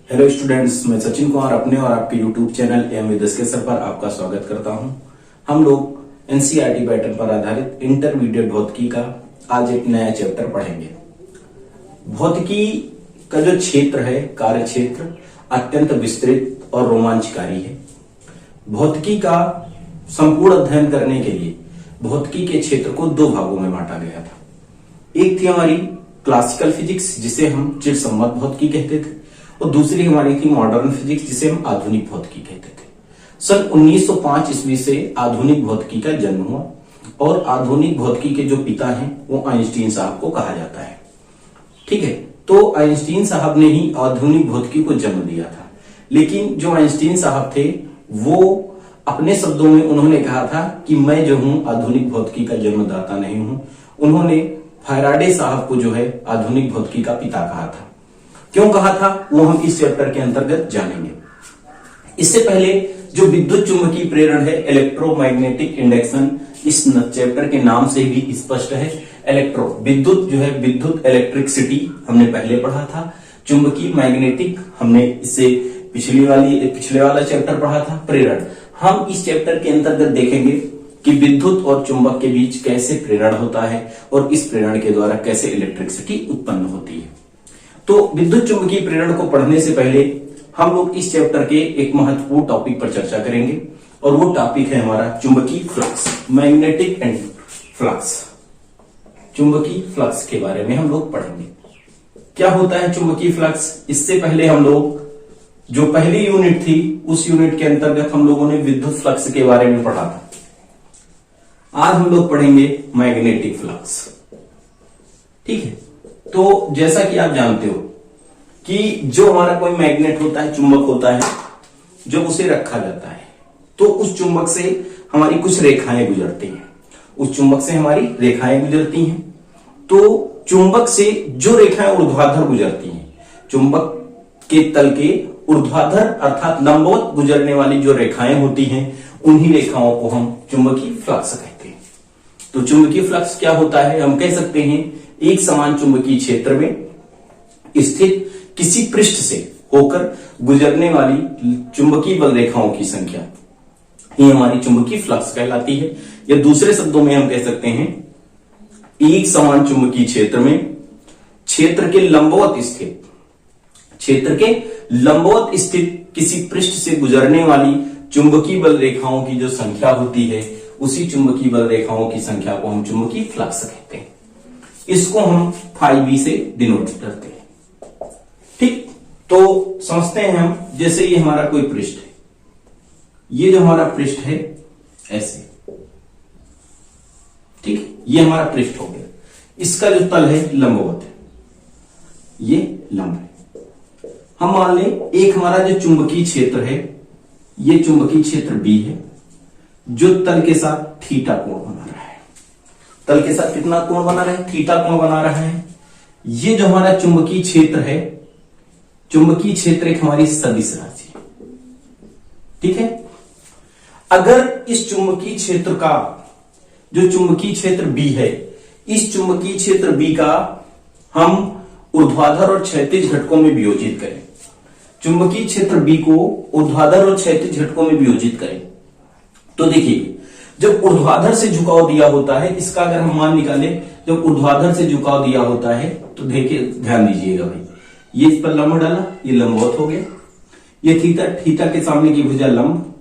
Hello students, मैं सचिन कुमार अपने और आपके YouTube channel M with sir पर आपका स्वागत करता हूं। हम लोग एनसीईआरटी पैटर्न पर आधारित इंटरमीडिएट भौतिकी का आज एक नया चैप्टर पढ़ेंगे। भौतिकी का जो क्षेत्र है, कार्य क्षेत्र अत्यंत विस्तृत और रोमांचकारी है। भौतिकी का संपूर्ण अध्ययन करने के लिए भौतिकी के क्षेत्र को दो भागों में बांटा गया था। एक थी हमारी क्लासिकल फिजिक्स, जिसे हम चिरसम्मत भौतिकी कहते थे, और दूसरी हमारी थी मॉडर्न फिजिक्स, जिसे हम आधुनिक भौतिकी कहते थे। सन 1905 ईस्वी से आधुनिक भौतिकी का जन्म हुआ और आधुनिक भौतिकी के जो पिता हैं वो आइंस्टीन साहब को कहा जाता है। ठीक है, तो आइंस्टीन साहब ने ही आधुनिक भौतिकी को जन्म दिया था। लेकिन जो आइंस्टीन साहब थे वो अपने शब्दों में उन्होंने कहा था कि मैं जो हूं आधुनिक भौतिकी का जन्मदाता नहीं हूं। उन्होंने फैराडे साहब को जो है आधुनिक भौतिकी का पिता कहा था। क्यों कहा था वो हम इस चैप्टर के अंतर्गत जानेंगे। इससे पहले जो विद्युत चुंबकीय प्रेरण है, इलेक्ट्रोमैग्नेटिक इंडक्शन, इस चैप्टर के नाम से भी स्पष्ट है। इलेक्ट्रो विद्युत जो है, विद्युत इलेक्ट्रिसिटी हमने पहले पढ़ा था। चुंबकीय मैग्नेटिक हमने इससे पिछले वाला चैप्टर पढ़ा था। प्रेरण हम इस चैप्टर के अंतर्गत देखेंगे कि विद्युत और चुंबक के बीच कैसे प्रेरण होता है और इस प्रेरण के द्वारा कैसे इलेक्ट्रिसिटी उत्पन्न होती है। तो विद्युत चुंबकीय प्रेरण को पढ़ने से पहले हम लोग इस चैप्टर के एक महत्वपूर्ण टॉपिक पर चर्चा करेंगे और वो टॉपिक है हमारा चुंबकीय फ्लक्स, मैग्नेटिक एंड फ्लक्स। चुंबकीय फ्लक्स के बारे में हम लोग पढ़ेंगे। क्या होता है चुंबकीय फ्लक्स? इससे पहले हम लोग जो पहली यूनिट थी उस यूनिट के अंतर्गत हम लोगों ने विद्युत फ्लक्स के बारे में पढ़ा था। आज हम लोग पढ़ेंगे मैग्नेटिक फ्लक्स। ठीक है, तो जैसा कि आप जानते हो कि जो हमारा कोई मैग्नेट होता है, चुंबक होता है, जब उसे रखा जाता है तो उस चुंबक से हमारी कुछ रेखाएं गुजरती हैं। उस चुंबक से हमारी रेखाएं गुजरती हैं। तो चुंबक से जो रेखाएं ऊर्ध्वाधर गुजरती हैं, चुंबक के तल के ऊर्ध्वाधर अर्थात लंबवत गुजरने वाली जो रेखाएं होती हैं, उन्हीं रेखाओं को हम चुंबकीय फ्लक्स कहते हैं। तो चुंबकीय फ्लक्स क्या होता है? हम कह सकते हैं एक समान चुंबकीय क्षेत्र में स्थित किसी पृष्ठ से होकर गुजरने वाली चुंबकीय बल रेखाओं की संख्या ये हमारी चुंबकीय फ्लक्स कहलाती है। या दूसरे शब्दों में हम कह सकते हैं एक समान चुंबकीय क्षेत्र में क्षेत्र के लंबवत स्थित किसी पृष्ठ से गुजरने वाली चुंबकीय बल रेखाओं की जो संख्या होती है, उसी चुंबकीय बल रेखाओं की संख्या को हम चुंबकीय फ्लक्स कहते हैं। इसको हम φv से डिनोट करते हैं। ठीक, तो समझते हैं हम। जैसे ये हमारा कोई पृष्ठ है, ये जो हमारा पृष्ठ है ऐसे, ठीक, ये हमारा पृष्ठ हो गया। इसका जो तल है लंबवत है, ये लंब है। हम मान लें एक हमारा जो चुंबकीय क्षेत्र है, ये चुंबकीय क्षेत्र B है, जो तल के साथ थीटा कोण बना रहा है। तल के साथ कितना कोण बना रहा है? थीटा कोण बना रहा है। ये जो हमारा चुंबकीय क्षेत्र है, चुंबकीय क्षेत्र एक हमारी सदिश राशि है। ठीक है, अगर इस चुंबकीय क्षेत्र का जो चुंबकीय क्षेत्र B है, इस चुंबकीय क्षेत्र B का हम ऊर्ध्वाधर और क्षैतिज घटकों में वियोजित करें, चुंबकीय क्षेत्र B को ऊर्ध्वाधर और क्षैतिज घटकों में वियोजित करें, तो देखिए जब ऊर्ध्वाधर से झुकाव दिया होता है, इसका अगर हम मान निकालें, जब ऊर्ध्वाधर से झुकाव दिया होता है तो देखिए, ध्यान दीजिएगा भाई, ये इस पर लंब डाला, ये लंबवत हो गया। ये थीटा के सामने की भुजा लंब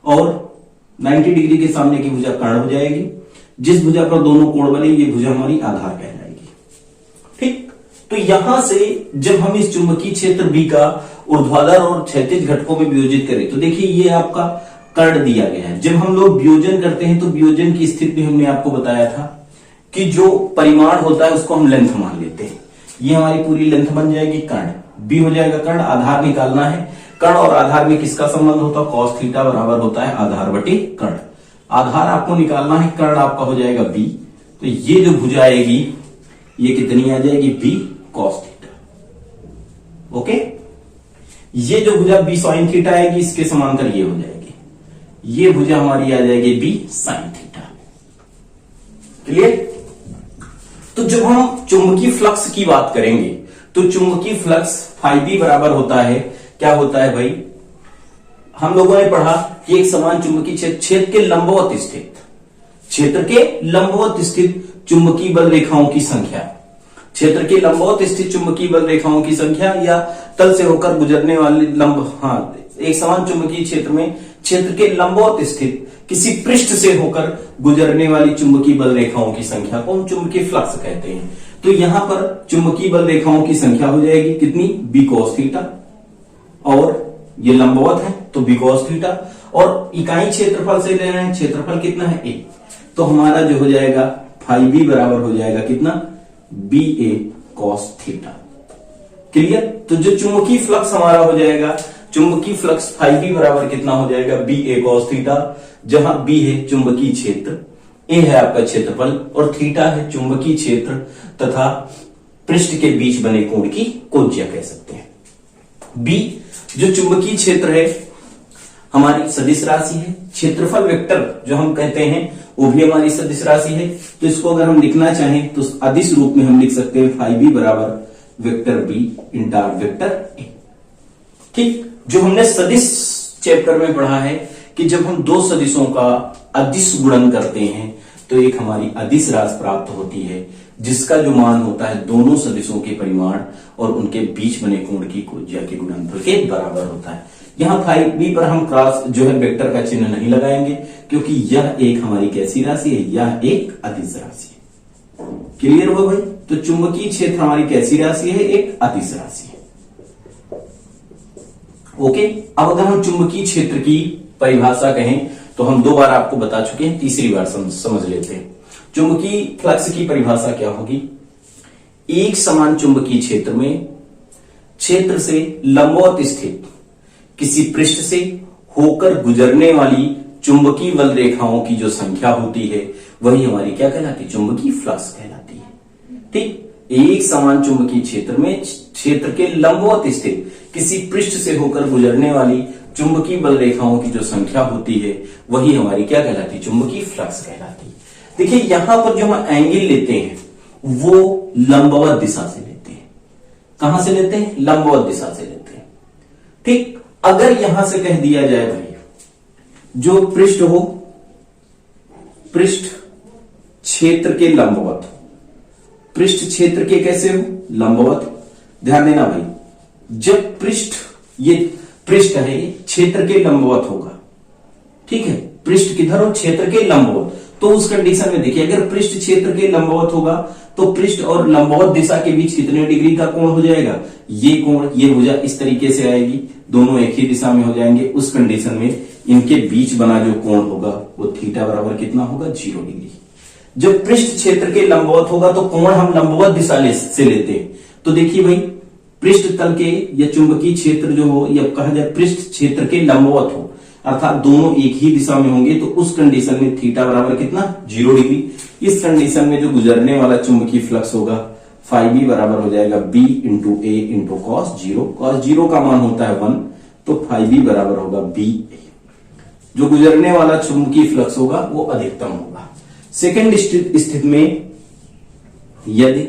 और 90 डिग्री के सामने की भुजा कर्ण हो जाएगी। जिस भुजा पर दोनों कोण बने, ये भुजा हमारी आधार कहलाएगी। ठीक, तो यहां से जब हम इस चुंबकीय क्षेत्र B का ऊर्ध्वाधर और क्षैतिज घटकों में वियोजित करें, तो देखिए ये आपका कर्ण दिया गया है। जब हम लोग वियोजन करते हैं तो वियोजन की स्थिति में हमने आपको बताया था कि जो परिमाण होता है उसको हम लेंथ मान लेते हैं। ये हमारी पूरी लेंथ बन जाएगी, कर्ण B हो जाएगा कर्ण। आधार निकालना है, कर्ण और आधार में किसका संबंध होता है? कॉस थीटा बराबर होता है आधार बटे कर्ण। आधार आपको निकालना है, कर्ण आपका हो जाएगा B। तो ये जो भुजा आएगी ये कितनी आ जाएगी? B cos theta. ओके, ये जो भुजा B sin थीटा आएगी, इसके समांतर ये हो जाएगी, ये भुजा हमारी आ जाएगी B sin थीटा। क्लियर? तो जब हम चुंबकीय फ्लक्स की बात करेंगे तो चुंबकीय फ्लक्स φb बराबर होता है क्या होता है भाई, हम लोगों ने पढ़ा कि एक समान चुंबकीय क्षेत्र के लंबवत स्थित, क्षेत्र के लंबवत स्थित चुंबकीय बल रेखाओं की संख्या, क्षेत्र के लंबवत स्थित चुंबकीय बल रेखाओं की संख्या या तल से होकर गुजरने वाली एक समान चुंबकीय क्षेत्र में क्षेत्र के लंबवत स्थित किसी पृष्ठ से होकर गुजरने वाली चुंबकीय बल रेखाओं की संख्या को हम चुंबकीय फ्लक्स कहते हैं। तो यहां पर चुंबकीय बल रेखाओं की संख्या हो जाएगी कितनी, बी कॉस थीटा, और ये लंबवत है तो बी कॉस थीटा, और इकाई क्षेत्रफल से ले रहे हैं, क्षेत्रफल कितना है ए, तो हमारा जो हो जाएगा फाई बी बराबर हो जाएगा कितना, बी ए कॉस थीटा। क्लियर। तो जो चुंबकीय फ्लक्स हमारा हो जाएगा, चुंबकीय फ्लक्स फाई बी बराबर कितना हो जाएगा, बी ए कॉस थीटा, जहां बी है चुंबकीय क्षेत्र, ए है आपका क्षेत्रफल, और थीटा है चुंबकीय क्षेत्र तथा पृष्ठ के बीच बने कोण की कोज्या कह सकते हैं। बी जो चुंबकीय क्षेत्र है हमारी सदिश राशि है, क्षेत्रफल वेक्टर जो हम कहते हैं वो भी हमारी सदिश राशि है। तो इसको अगर हम लिखना चाहें तो अदिश रूप में हम लिख सकते हैं फाई बी बराबर वेक्टर बी इंटार वेक्टर ए। ठीक, जो हमने सदिश चैप्टर में पढ़ा है कि जब हम दो सदिशों का अदिश गुणन करते हैं तो एक हमारी अदिश राशि प्राप्त होती है, जिसका जो मान होता है दोनों सदिशों के परिमाण और उनके बीच बने कोण की कोज्या के गुणनफल के बराबर होता है। यहां फाई बी पर हम क्रॉस जो है वेक्टर का चिन्ह नहीं लगाएंगे, क्योंकि यह एक हमारी कैसी राशि है, यह एक अदिश राशि है। क्लियर हुआ भाई। तो चुंबकीय क्षेत्र हमारी कैसी राशि है, एक अदिश राशि है। ओके, अब अगर हम चुंबकीय क्षेत्र की परिभाषा कहें तो हम 2 बार आपको बता चुके हैं, तीसरी बार समझ लेते हैं। चुंबकीय फ्लक्स की परिभाषा क्या होगी, एक समान चुंबकीय क्षेत्र में क्षेत्र से लंबवत स्थित किसी पृष्ठ से होकर गुजरने वाली चुंबकीय बल रेखाओं की जो संख्या होती है वही हमारी क्या कहलाती है, चुंबकीय फ्लक्स कहलाती है। ठीक, एक समान चुंबकीय क्षेत्र में क्षेत्र के लंबवत स्थित किसी पृष्ठ से होकर गुजरने वाली चुंबकीय बल रेखाओं की जो संख्या होती है वही हमारी क्या कहलाती है, चुंबकीय फ्लक्स कहलाती है। देखिए यहां पर जो हम एंगल लेते हैं वो लंबवत दिशा से लेते हैं। कहां से लेते हैं, लंबवत दिशा से लेते हैं। ठीक, अगर यहां से कह दिया जाए भाई जो पृष्ठ हो, पृष्ठ क्षेत्र के लंबवत, पृष्ठ क्षेत्र के कैसे हो, लंबवत। ध्यान देना भाई, जब पृष्ठ, ये पृष्ठ है, ये क्षेत्र के लंबवत होगा। ठीक है, पृष्ठ किधर हो, क्षेत्र के लंबवत। तो उस कंडीशन में देखिए अगर पृष्ठ क्षेत्र के लंबवत होगा तो पृष्ठ और लंबवत दिशा के बीच कितने डिग्री का कोण हो जाएगा, ये कोण, ये भुजा इस तरीके से आएगी, दोनों एक ही दिशा में हो जाएंगे। उस कंडीशन में इनके बीच बना जो कोण होगा वो थीटा बराबर कितना होगा, 0 डिग्री। जब पृष्ठ क्षेत्र के लंबवत होगा तो कोण हम लंबवत दिशा से लेते हैं। तो देखिए भाई, पृष्ठ तल के या चुंबकीय क्षेत्र जो हो या कहा जाए पृष्ठ क्षेत्र के लंबवत हो, अर्थात दोनों एक ही दिशा में होंगे, तो उस कंडीशन में थीटा बराबर कितना, 0 डिग्री। इस कंडीशन में जो गुजरने वाला चुंबकीय फ्लक्स होगा फाई बी बराबर हो जाएगा बी इंटू ए इंटू कॉस 0। कॉस 0 का मान होता है 1, तो फाई बी बराबर होगा बी ए। जो गुजरने वाला चुंबकीय फ्लक्स होगा वो अधिकतम होगा। सेकेंड स्थिति में यदि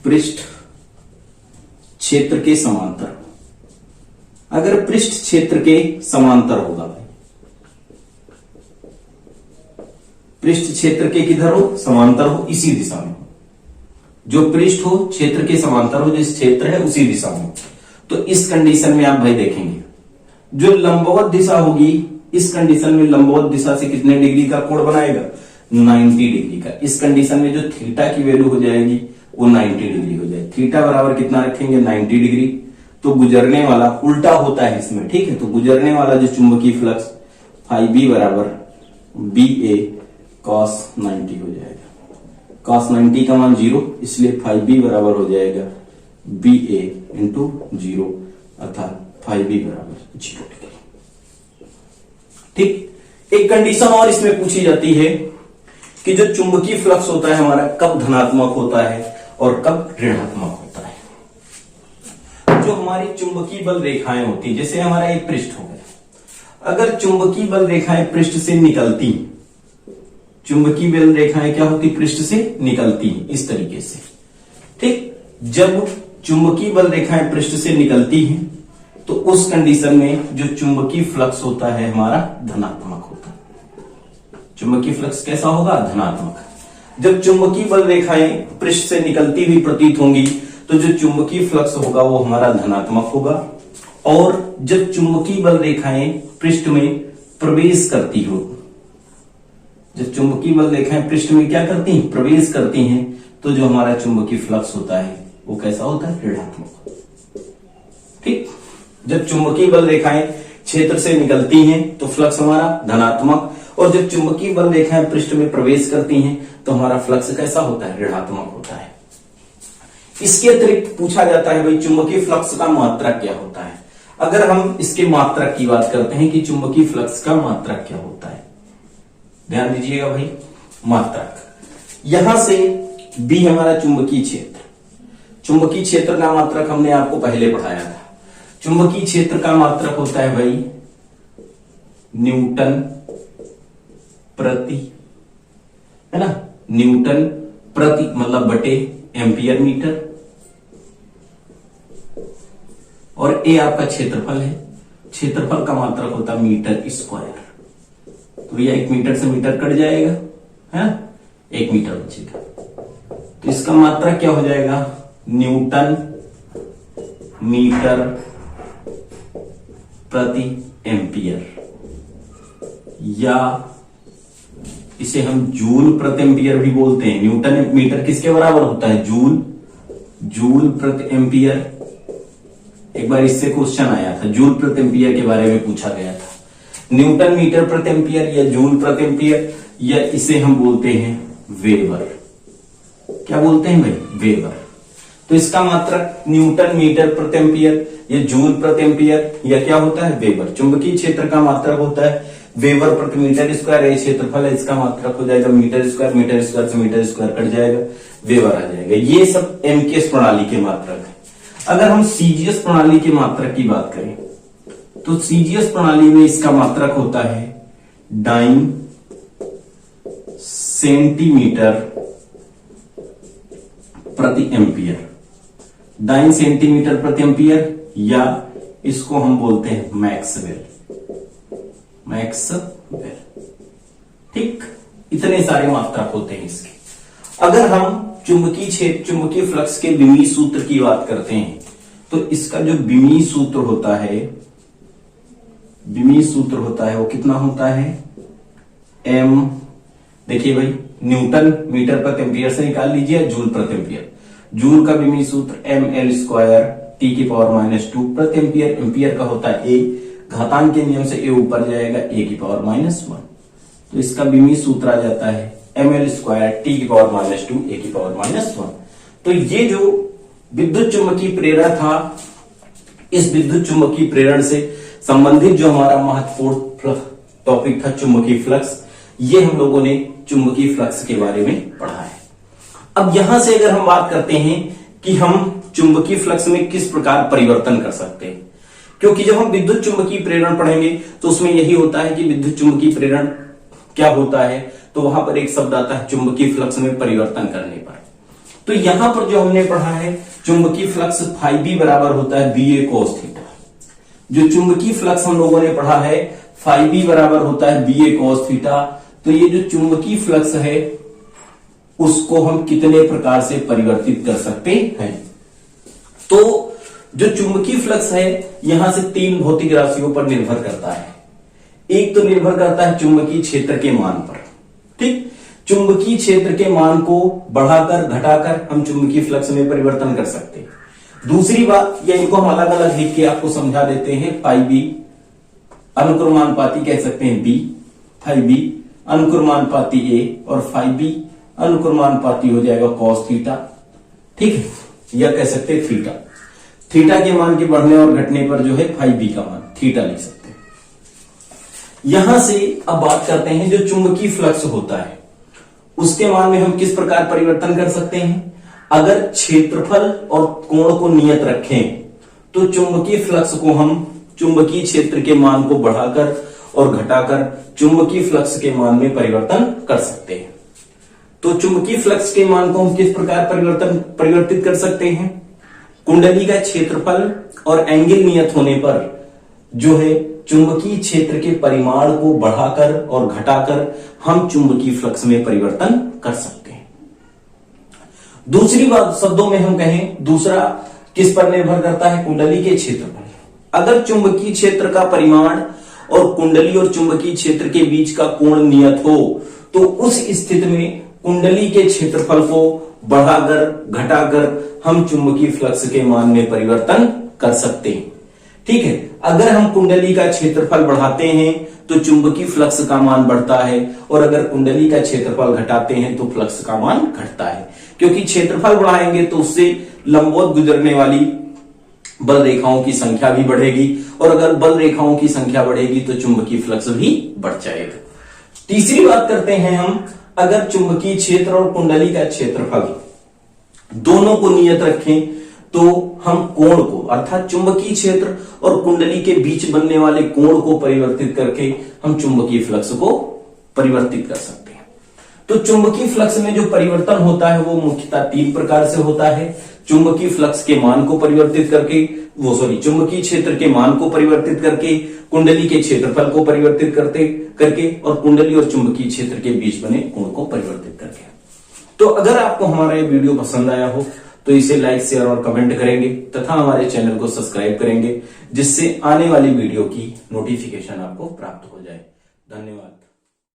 पृष्ठ क्षेत्र के समांतर, अगर पृष्ठ क्षेत्र के समांतर होगा भाई, पृष्ठ क्षेत्र के किधर हो, समांतर हो, इसी दिशा में हो, जो पृष्ठ हो क्षेत्र के समांतर हो, जिस क्षेत्र है उसी दिशा में, तो इस कंडीशन में आप भाई देखेंगे जो लंबवत दिशा होगी, इस कंडीशन में लंबवत दिशा से कितने डिग्री का कोण बनाएगा, 90 डिग्री का। इस कंडीशन में जो थीटा की वैल्यू हो जाएगी वो 90 डिग्री हो जाएगी। थीटा बराबर कितना रखेंगे, 90 डिग्री। तो गुजरने वाला उल्टा होता है इसमें, ठीक है, तो गुजरने वाला जो चुंबकीय फ्लक्स फाई बी बराबर बी ए कॉस 90 हो जाएगा। कॉस 90 का मान 0, इसलिए फाई बी बराबर हो जाएगा बी ए इंटू 0, अर्थात फाई बी बराबर 0 डिग्री। ठीक, एक कंडीशन और इसमें पूछी जाती है कि जो चुंबकीय फ्लक्स होता है हमारा कब धनात्मक होता है और कब ऋणात्मक होता है। जो हमारी चुंबकीय बल रेखाएं होती, जैसे हमारा एक पृष्ठ हो गया, अगर चुंबकीय बल रेखाएं पृष्ठ से निकलती, चुंबकीय बल रेखाएं क्या होती, पृष्ठ से निकलती इस तरीके से। ठीक, जब चुंबकीय बल रेखाएं पृष्ठ से निकलती हैं तो उस कंडीशन में जो चुंबकीय फ्लक्स होता है हमारा धनात्मक होता है। चुंबकीय फ्लक्स कैसा होगा? धनात्मक। जब चुंबकीय बल रेखाएं पृष्ठ से निकलती हुई प्रतीत होंगी तो जो चुंबकीय फ्लक्स होगा वो हमारा धनात्मक होगा, और जब चुंबकीय बल रेखाएं पृष्ठ में प्रवेश करती हो, जब चुंबकीय बल रेखाएं पृष्ठ में क्या करती हैं? प्रवेश करती हैं, तो जो हमारा चुंबकीय फ्लक्स होता है वो कैसा होता है? ऋणात्मक। ठीक, जब चुंबकीय बल रेखाएं क्षेत्र से निकलती हैं तो फ्लक्स हमारा धनात्मक, और जब चुंबकीय बल रेखाएं पृष्ठ में प्रवेश करती हैं तो हमारा फ्लक्स कैसा होता है? ऋणात्मक होता है। इसके अतिरिक्त पूछा जाता है भाई चुंबकीय फ्लक्स का मात्रक क्या होता है। अगर हम इसके मात्रक की बात करते हैं कि चुंबकीय फ्लक्स का मात्रक क्या होता है, ध्यान दीजिएगा भाई। मात्रक, यहां से बी हमारा चुंबकीय क्षेत्र, चुंबकीय क्षेत्र का मात्रक हमने आपको पहले पढ़ाया था। चुंबकीय क्षेत्र का मात्रक होता है भाई न्यूटन प्रति, है ना, न्यूटन प्रति मतलब बटे एम्पियर मीटर, और ए आपका क्षेत्रफल है, क्षेत्रफल का मात्रक होता है मीटर स्क्वायर। तो भैया 1 मीटर से मीटर कट जाएगा, है 1 मीटर बचेगा, तो इसका मात्रक क्या हो जाएगा? न्यूटन मीटर प्रति एम्पियर, या इसे हम जूल प्रति एम्पियर भी बोलते हैं। न्यूटन मीटर किसके बराबर होता है? जूल, जूल प्रति एम्पियर। एक बार इससे क्वेश्चन आया था, जूल प्रति एम्पियर के बारे में पूछा गया था। न्यूटन मीटर प्रति एम्पियर या जूल प्रति एम्पियर, या इसे हम बोलते हैं वेबर। क्या बोलते हैं भाई? वेबर। तो इसका मात्रक न्यूटन मीटर प्रति एम्पियर या जूल प्रति एम्पियर या क्या होता है? वेबर। चुंबकीय क्षेत्र का मात्रक होता है वेबर प्रति मीटर स्क्वायर। ये क्षेत्रफल है, इसका मात्रक हो जाएगा मीटर स्क्वायर, मीटर स्क्वायर से मीटर स्क्वायर कट जाएगा, वेबर आ जाएगा। ये सब एमकेएस प्रणाली के मात्रक है। अगर हम सीजीएस प्रणाली के मात्रक की बात करें तो सीजीएस प्रणाली में इसका मात्रक होता है डाइन सेंटीमीटर प्रति एम्पियर, डाइन सेंटीमीटर प्रति एम्पियर, या इसको हम बोलते हैं मैक्सवेल, मैक्सवेल। ठीक, इतने सारे मात्रक होते हैं इसके। अगर हम चुंबकीय क्षेत्र, चुंबकीय फ्लक्स के बिमीय सूत्र की बात करते हैं तो इसका जो बिमीय सूत्र होता है, बिमीय सूत्र होता है वो कितना होता है? एम, देखिए भाई न्यूटन मीटर प्रति एम्पियर से निकाल लीजिए जूल प्रति एम्पियर। जूल का बिमीय सूत्र एम एल स्क्वायर टी की पावर -2 प्रति एम्पियर। एम्पियर का होता है ए, घातांक के नियम से ए ऊपर जाएगा ए की पावर -1, तो इसका बिमीय सूत्र आ जाता है एम एल स्क्वायर टी की पावर -2 ए की पावर -1। तो ये जो विद्युत चुंबकीय प्रेरण था, इस विद्युत चुंबकीय प्रेरण से संबंधित जो हमारा महत्वपूर्ण टॉपिक था चुंबकीय फ्लक्स, ये हम लोगों ने चुंबकीय फ्लक्स के बारे में पढ़ा है। अब यहां से अगर हम बात करते हैं कि हम चुंबकीय फ्लक्स में किस प्रकार परिवर्तन कर सकते हैं, क्योंकि जब हम विद्युत चुंबकीय प्रेरण पढ़ेंगे तो उसमें यही होता है कि विद्युत चुंबकीय प्रेरण क्या होता है, तो वहां पर एक शब्द आता है चुंबकीय फ्लक्स में परिवर्तन करने पर। तो यहां पर जो हमने पढ़ा है चुंबकीय फ्लक्स φb बराबर होता है BA cos थीटा। जो चुंबकीय फ्लक्स हम लोगों ने पढ़ा है φb बराबर होता है BA cos थीटा। तो ये जो चुंबकीय फ्लक्स है उसको हम कितने प्रकार से परिवर्तित कर सकते हैं? तो जो चुंबकीय फ्लक्स है यहां से 3 भौतिक राशियों पर निर्भर करता है। एक तो निर्भर करता है चुंबकीय क्षेत्र के मान पर। ठीक, चुंबकीय क्षेत्र के मान को बढ़ाकर घटाकर हम चुंबकीय फ्लक्स में परिवर्तन कर सकते हैं। दूसरी बात, या इनको हम अलग अलग लिख के आपको समझा देते हैं, φb अनुक्रमानुपाती कह सकते हैं b, φb अनुक्रमानुपाती a, और φb अनुक्रमानुपाती हो जाएगा cos थीटा। ठीक है, या कह सकते हैं थीटा। थीटा के मान के बढ़ने और घटने पर जो है φb का मान थीटा लिख सकते हैं। यहां से अब बात करते हैं जो चुंबकीय फ्लक्स होता है उसके मान में हम किस प्रकार परिवर्तन कर सकते हैं। अगर क्षेत्रफल और कोण को नियत रखें तो चुंबकीय फ्लक्स को हम चुंबकीय क्षेत्र के मान को बढ़ाकर और घटाकर चुंबकीय फ्लक्स के मान में परिवर्तन कर सकते हैं। तो चुंबकीय फ्लक्स के मान को हम किस प्रकार परिवर्तित कर सकते हैं। कुंडली का क्षेत्रफल और एंगल नियत होने पर जो है चुंबकीय क्षेत्र के परिमाण को बढ़ाकर और घटाकर हम चुंबकीय फ्लक्स में परिवर्तन कर सकते हैं। दूसरी बात शब्दों में हम कहें, दूसरा किस पर निर्भर करता है? कुंडली के क्षेत्रफल। अगर चुंबकीय क्षेत्र का परिमाण और कुंडली और चुंबकीय क्षेत्र के बीच का कोण नियत हो तो उस स्थिति में कुंडली के क्षेत्रफल को बढ़ाकर घटाकर हम चुंबकीय फ्लक्स के मान में परिवर्तन कर सकते हैं। ठीक है, अगर हम कुंडली का क्षेत्रफल बढ़ाते हैं तो चुंबकीय फ्लक्स का मान बढ़ता है और अगर कुंडली का क्षेत्रफल घटाते हैं तो फ्लक्स का मान घटता है, क्योंकि क्षेत्रफल बढ़ाएंगे तो उससे लंबवत गुजरने वाली बल रेखाओं की संख्या भी बढ़ेगी और अगर बल रेखाओं की संख्या बढ़ेगी तो चुंबकीय फ्लक्स भी बढ़ जाएगा। तीसरी बात करते हैं हम, अगर चुंबकीय क्षेत्र और कुंडली का क्षेत्रफल दोनों को नियत रखें तो हम कोण को अर्थात चुंबकीय क्षेत्र और कुंडली के बीच बनने वाले कोण को परिवर्तित करके हम चुंबकीय फ्लक्स को परिवर्तित कर सकते हैं। तो चुंबकीय फ्लक्स में जो परिवर्तन होता है वो मुख्यतः तीन प्रकार से होता है। चुंबकीय फ्लक्स के मान को परिवर्तित करके चुंबकीय क्षेत्र के मान को परिवर्तित करके, कुंडली के क्षेत्रफल को परिवर्तित करके और कुंडली और चुंबकीय क्षेत्र के बीच बने कोण को परिवर्तित करके। तो अगर आपको हमारा ये वीडियो पसंद आया हो तो इसे लाइक, शेयर और कमेंट करेंगे तथा हमारे चैनल को सब्सक्राइब करेंगे, जिससे आने वाली वीडियो की नोटिफिकेशन आपको प्राप्त हो जाए। धन्यवाद।